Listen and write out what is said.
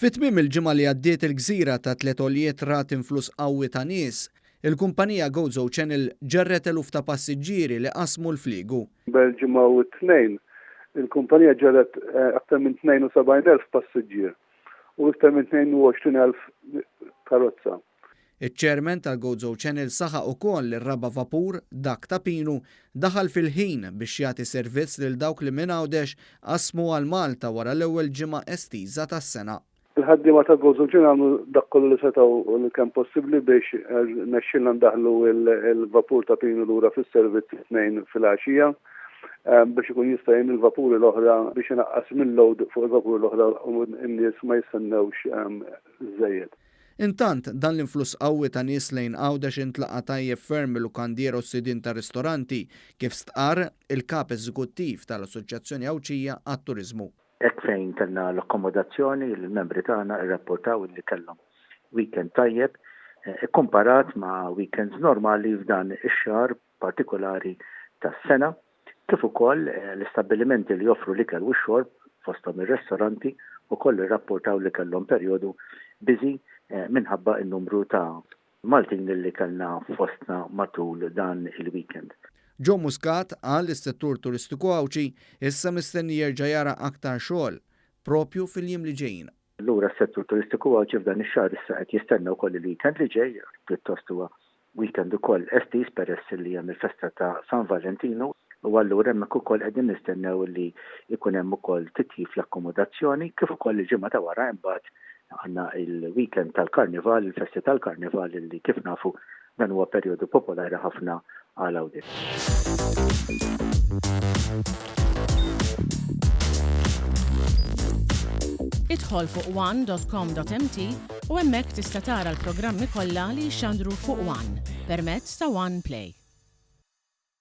Fit-tmiem il-ġimgħa li għaddiet il-gżira ta' tliet għoljiet rat influss qawwi ta' nies, il-kumpanija GoZo Channel ġarret eluf ta' passiġġieri li qasmu l-fliegu. Bel-ġimgħa u t-tnejn, il-kumpanija ġarret aktar minn 72,000 passiġġier u iktar minn 22,000 karozza. Iċ-ċermen tal-GoZo Channel saħaq ukoll li r-raba' vapur dak ta' Pinu daħal fil-ħin biex jagħti servizz lil dawk li minn Għawdex qasmu għal Malta wara l-ewwel ġimgħa estiża tas-sena. Il-ħaddiema ta' GoZo Channel għamlu dak kollu li setgħu li kien possibbli biex nexxilna ndaħlu il-vapur ta' Pinu lura fis-servizz it-tnejn fil-għaxija biex ikun jista' jgħin il-vapuri l-oħra biex inaqqas mill-load fuq il-vapuri l-oħra u n-nies ma jistennewx żejjed. Intant, dan l-influss qawwi ta' nies lejn Għawdex intlaqa' tajjeb ferm mill-lukandiera u s-sidien ta' ristoranti kif stqarr il-kap eżekuttiv tal-Assoċjazzjoni Għawċija għat-Turiżmu. Hekk fejn kellna l-akkomodazzjoni il-membri tagħna rrapportaw li kellhom weekend tajjeb ikkumparat ma' weekends normali f'dan ix-xahar partikolari tas-sena, kif ukoll l-istabbilimenti li joffru l-ikel u x-xorb fosthom ir-ristoranti ukoll irrapportaw li kellhom perjodu busy minħabba n-numru ta' Maltin li kellna fostna matul dan il-weekend. Joe Muscat qal is-settur turistiku Għawċi issa mistenni jerġa' jara aktar xogħol propju fil-jiem li ġejjin. Allura s-settur turistiku Għawċi f'dan ix-xahar issa qed jistenna wkoll il-weekend li ġej, pjuttost huwa weekend ukoll estiż peress li hemm il-festa ta' San Valentino u allura hemmhekk ukoll qegħdin nistennew li jkun hemm ukoll titjib fl-akkomodazzjoni kif ukoll il-ġimgħa ta' wara imbagħad għandna il-weekend tal-Karnival, il-festi tal-Karnival li kif nafu dan huwa perjodu popolari ħafna għal Għawdex. Idħol fuq one.com.mt u hemmhekk tista' tara l-programmi kollha li jxandru fuq One permezz ta' One Play.